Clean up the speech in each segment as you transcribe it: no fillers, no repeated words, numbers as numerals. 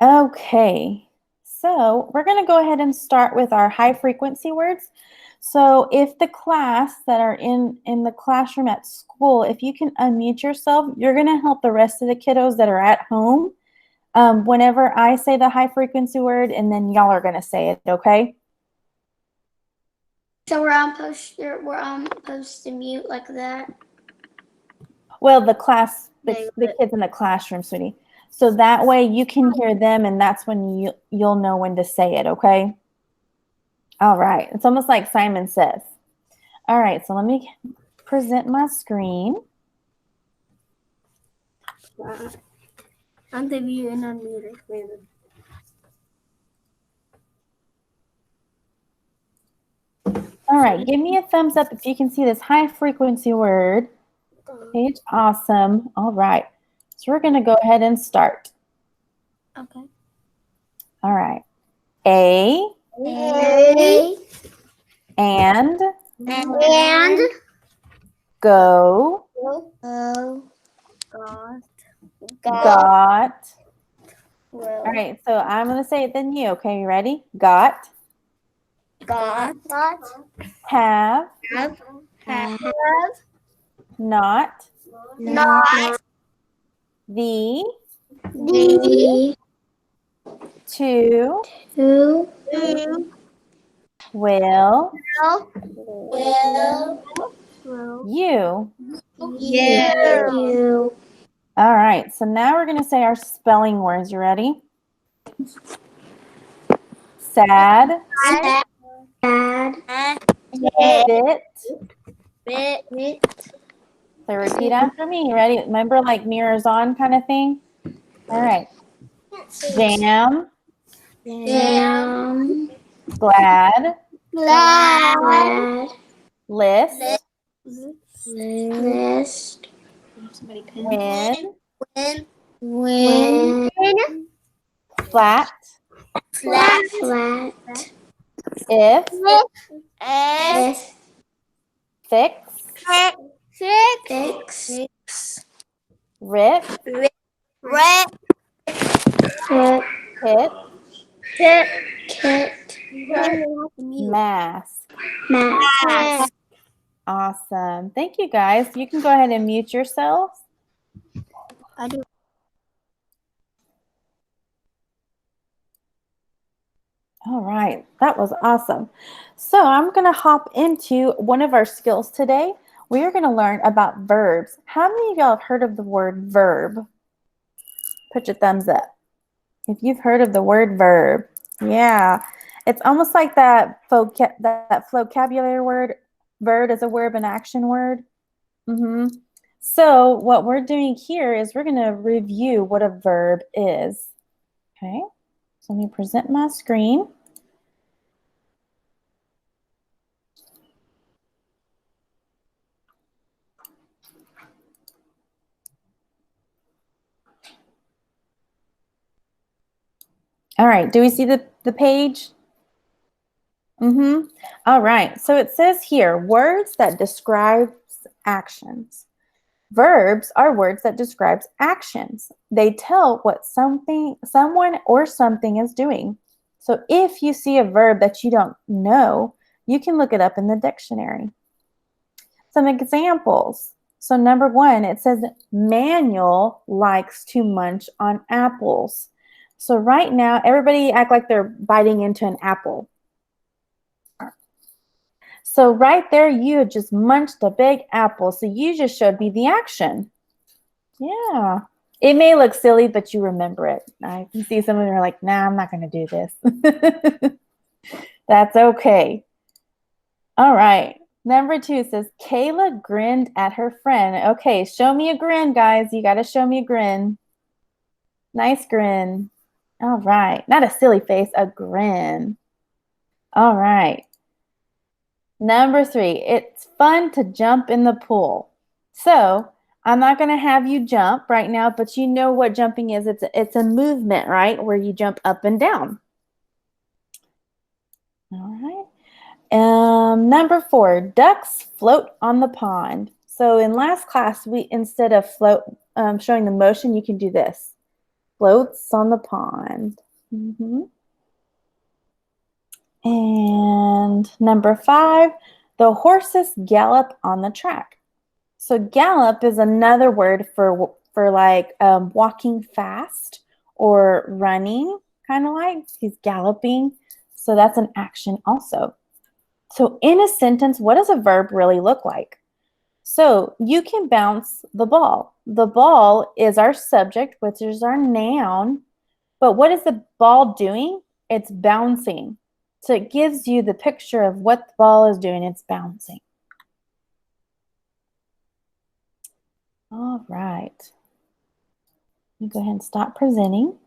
Okay, so we're going to go ahead and start with our high frequency words. So if the class that are in the classroom at school, if you can unmute yourself, you're going to help the rest of the kiddos that are at home whenever I say the high frequency word, and then y'all are going to say it, okay? So we're supposed to mute like that? Well, the class, the kids in the classroom, sweetie. So that way you can hear them, and that's when you'll know when to say it, okay? All right. It's almost like Simon Says. All right, so let me present my screen. I'm the view and unmute it. All right, give me a thumbs up if you can see this high frequency word. Page, awesome. All right, so we're going to go ahead and start. Okay. All right. And go, got. All right, so I'm going to say it then you, okay? You ready? Got, have, not, the, to, will, you. All right, so now we're going to say our spelling words. You ready? Sad, bit. So repeat after me. You ready? Remember, like mirrors on kind of thing? All right. Jam, glad, list, win, flat, if, fix, rip, hit, mask. Awesome. Thank you, guys. You can go ahead and mute yourselves. I do. All right, that was awesome. So I'm going to hop into one of our skills today. We are going to learn about verbs. How many of y'all have heard of the word verb? Put your thumbs up if you've heard of the word verb. Yeah, it's almost like that vocabulary word. Verb is a verb and action word. So what we're doing here is we're going to review what a verb is. Okay, so let me present my screen. All right, do we see the page? All right, so it says here, words that describes actions. Verbs are words that describes actions. They tell what someone or something is doing. So if you see a verb that you don't know, you can look it up in the dictionary. Some examples. So number one, it says Manuel likes to munch on apples. So right now, everybody act like they're biting into an apple. So right there, you just munched a big apple. So you just showed me the action. Yeah. It may look silly, but you remember it. I can see some of them are like, nah, I'm not going to do this. That's okay. All right. Number two says, Kayla grinned at her friend. Okay, show me a grin, guys. You got to show me a grin. Nice grin. All right. Not a silly face, a grin. All right. Number three, it's fun to jump in the pool. So I'm not going to have you jump right now, but you know what jumping is. It's a movement, right, where you jump up and down. All right. Number four, ducks float on the pond. So in last class, instead of float showing the motion, you can do this. floats on the pond. And number 5, the horses gallop on the track. So gallop is another word for like walking fast or running, kind of like he's galloping. So that's an action also. So in a sentence, what does a verb really look like? So you can bounce the ball. The ball is our subject, which is our noun. But what is the ball doing? It's bouncing. So it gives you the picture of what the ball is doing. It's bouncing. All right. Let me go ahead and stop presenting.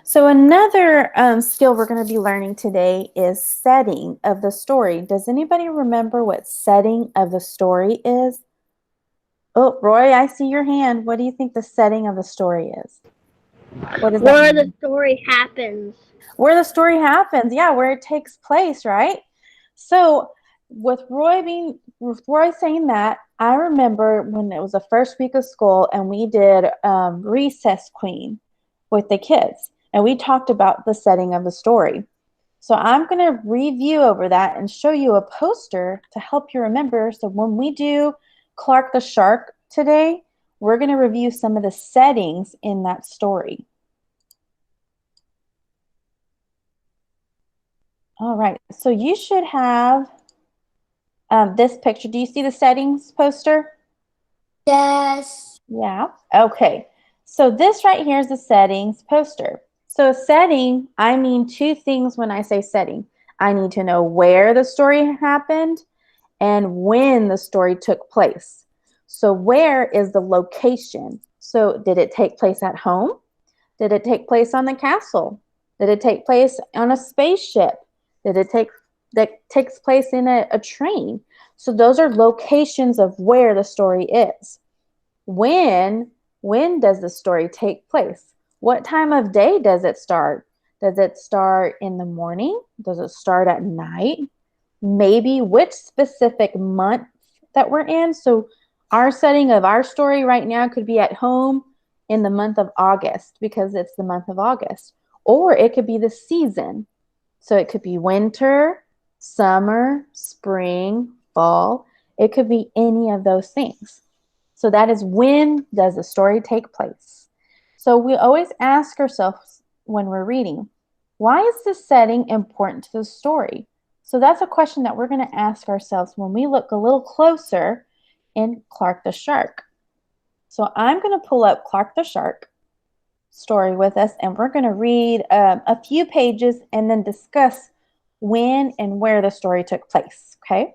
So another skill we're going to be learning today is setting of the story. Does anybody remember what setting of the story is? Oh, Roy, I see your hand. What do you think the setting of the story is? What does that Where mean? the story happens. Where the story happens. Yeah, where it takes place, right? So with Roy saying that, I remember when it was the first week of school and we did Recess Queen with the kids. And we talked about the setting of the story. So I'm going to review over that and show you a poster to help you remember. So when we do Clark the Shark today, we're going to review some of the settings in that story. All right, so you should have this picture. Do you see the settings poster? Yes. Yeah, okay. So this right here is the settings poster. So a setting, I mean 2 things when I say setting. I need to know where the story happened and when the story took place. So where is the location? So did it take place at home? Did it take place on the castle? Did it take place on a spaceship? Did it takes place in a train? So those are locations of where the story is. When does the story take place? What time of day does it start? Does it start in the morning? Does it start at night? Maybe which specific month that we're in. So our setting of our story right now could be at home in the month of August because it's the month of August. Or it could be the season. So it could be winter, summer, spring, fall. It could be any of those things. So that is when does the story take place? So we always ask ourselves when we're reading, why is this setting important to the story? So that's a question that we're going to ask ourselves when we look a little closer in Clark the Shark. So I'm going to pull up Clark the Shark story with us, and we're going to read a few pages and then discuss when and where the story took place, okay?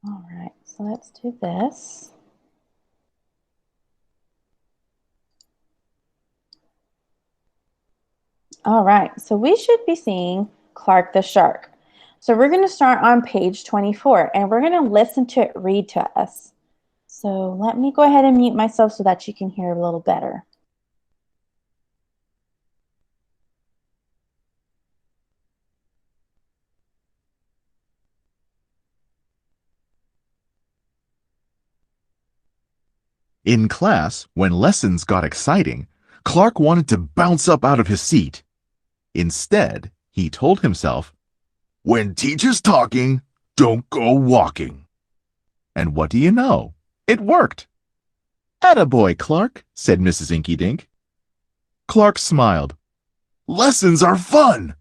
All right, so let's do this. All right, so we should be seeing Clark the Shark. So we're going to start on page 24, and we're going to listen to it read to us. So let me go ahead and mute myself so that you can hear a little better. In class, when lessons got exciting, Clark wanted to bounce up out of his seat. Instead, he told himself, "When teacher's talking, don't go walking." And what do you know? It worked. "Attaboy, Clark," said Mrs. Inky Dink. Clark smiled. "Lessons are fun."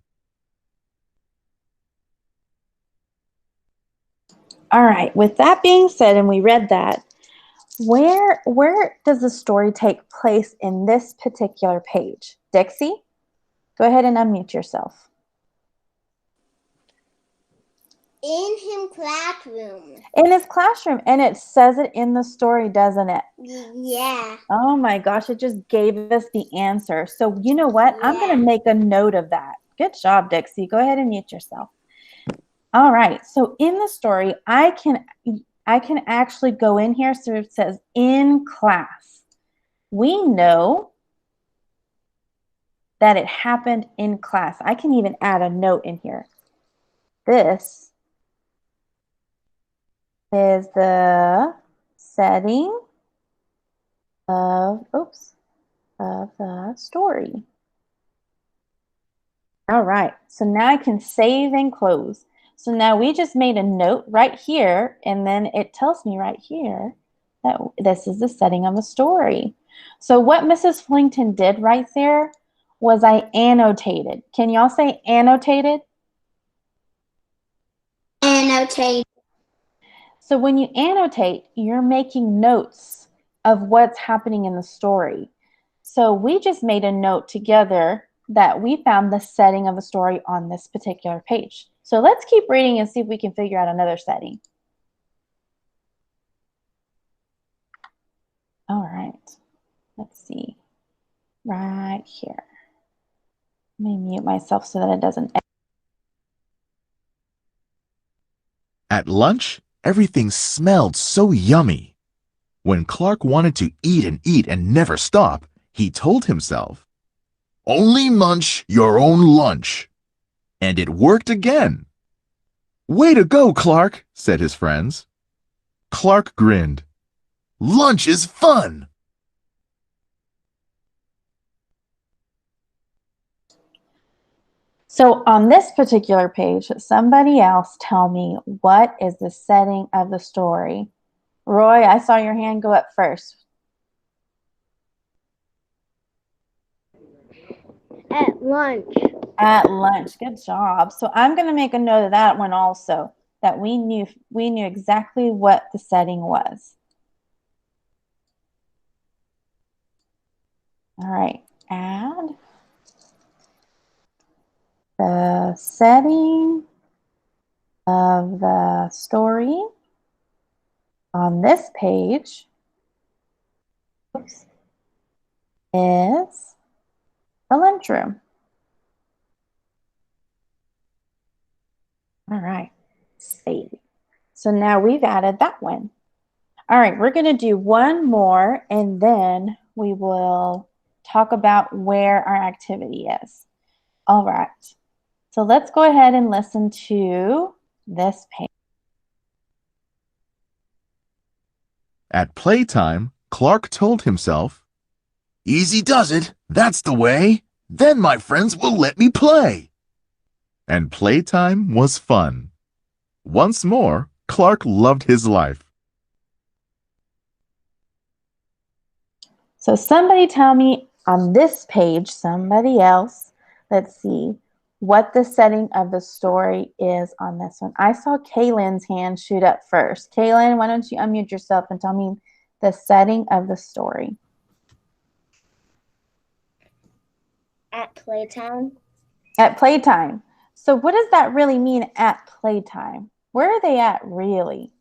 All right, with that being said, and we read that, where does the story take place in this particular page? Dixie, go ahead and unmute yourself. In his classroom. In his classroom, and it says it in the story, doesn't it? Yeah. Oh my gosh, it just gave us the answer. So you know what? I'm going to make a note of that. Good job, Dixie. Go ahead and mute yourself. All right, so in the story, I can actually go in here, so it says in class. We know that it happened in class. I can even add a note in here. This is the setting of the story. All right, so now I can save and close. So now we just made a note right here, and then it tells me right here that this is the setting of the story. So what Mrs. Flington did right there was I annotated. Can y'all say annotated? Annotate. So when you annotate, you're making notes of what's happening in the story. So we just made a note together that we found the setting of the story on this particular page. So let's keep reading and see if we can figure out another setting. All right, let's see. Right here. Let me mute myself so that it doesn't. At lunch, everything smelled so yummy. When Clark wanted to eat and never stop, he told himself, "Only munch your own lunch." And it worked again. "Way to go, Clark," said his friends. Clark grinned. "Lunch is fun." So on this particular page, somebody else tell me what is the setting of the story. Roy, I saw your hand go up first. At lunch. At lunch. Good job. So I'm going to make a note of that one also, that we knew exactly what the setting was. All right. Add the setting of the story on this page is the lunchroom. All right, save. So now we've added that one. All right, we're going to do one more and then we will talk about where our activity is. All right, so let's go ahead and listen to this page. At playtime, Clark told himself, "Easy does it, that's the way. Then my friends will let me play." And playtime was fun. Once more, Clark loved his life. So somebody tell me on this page, somebody else, let's see, what the setting of the story is on this one. I saw Kaylin's hand shoot up first. Kaylin, why don't you unmute yourself and tell me the setting of the story? At playtime. At playtime. So what does that really mean at playtime? Where are they at really?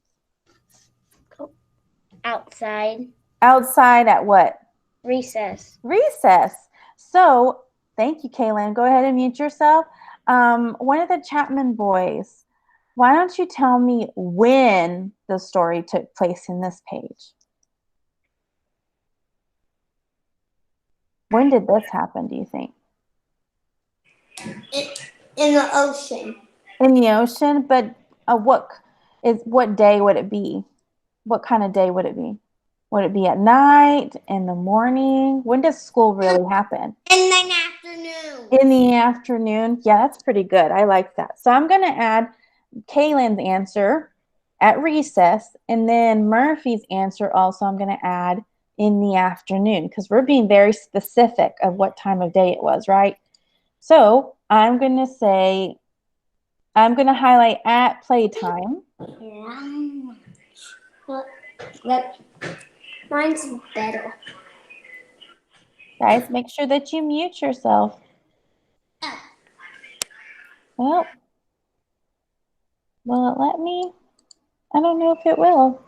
Outside. Outside at what? Recess. Recess. So thank you, Kaylin. Go ahead and mute yourself. One of the Chapman boys, why don't you tell me when the story took place in this page? When did this happen, do you think? In the ocean. In the ocean, but what day would it be? What kind of day would it be? Would it be at night, in the morning? When does school really happen? In the afternoon. In the afternoon. Yeah, that's pretty good. I like that. So I'm going to add Kaylin's answer at recess, and then Murphy's answer also I'm going to add in the afternoon because we're being very specific of what time of day it was, right? So I'm going to highlight at playtime. Yeah. Well, mine's better. Guys, make sure that you mute yourself. Well, will it let me? I don't know if it will.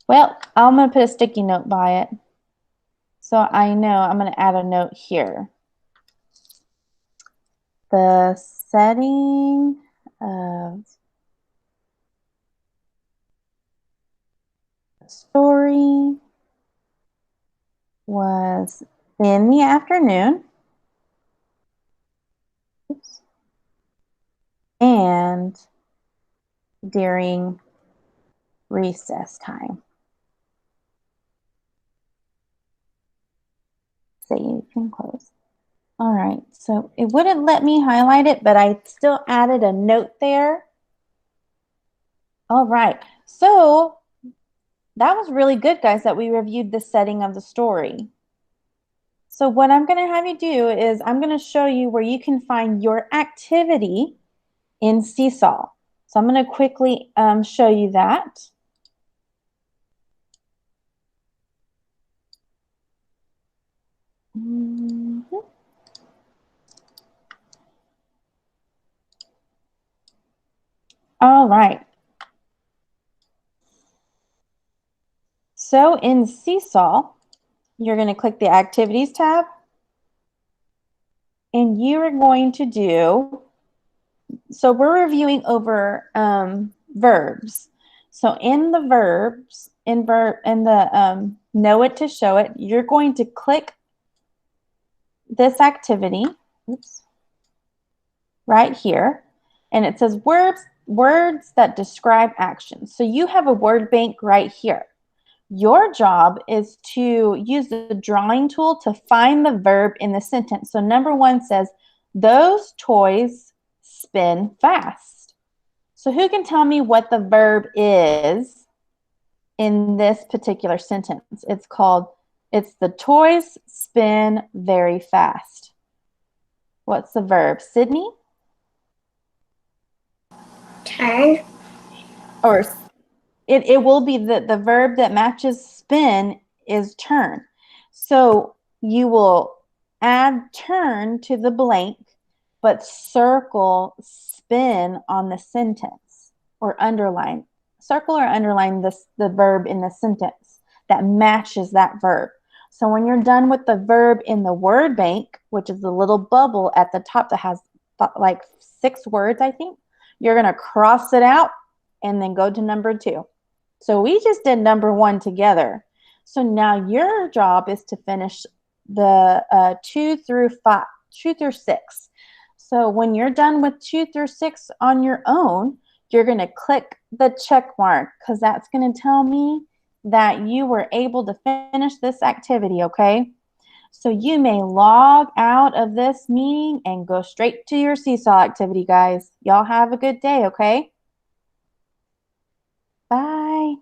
Well, I'm going to put a sticky note by it. So I know I'm going to add a note here. The setting of the story was in the afternoon. Oops. during recess time. So you can close. All right, so it wouldn't let me highlight it, but I still added a note there. All right, so that was really good, guys, that we reviewed the setting of the story. So what I'm going to have you do is I'm going to show you where you can find your activity in Seesaw. So I'm going to quickly show you that. All right. So in Seesaw, you're going to click the Activities tab, and you are going to do, so we're reviewing over verbs. So in the verbs, in the know it to show it, you're going to click this activity, oops, right here, and it says words that describe actions. So you have a word bank right here. Your job is to use the drawing tool to find the verb in the sentence. So number 1 says, those toys spin fast. So who can tell me what the verb is in this particular sentence? It's the toys spin very fast. What's the verb? Sydney? Turn. Or it will be the verb that matches spin is turn. So you will add turn to the blank, but circle spin on the sentence, or underline. Circle or underline the verb in the sentence that matches that verb. So when you're done with the verb in the word bank, which is the little bubble at the top that has like 6 words, I think, you're going to cross it out and then go to number 2. So we just did number 1 together. So now your job is to finish the 2 through 6. So when you're done with 2 through 6 on your own, you're going to click the check mark, because that's going to tell me that you were able to finish this activity, okay? So you may log out of this meeting and go straight to your Seesaw activity, guys. Y'all have a good day, okay? Bye.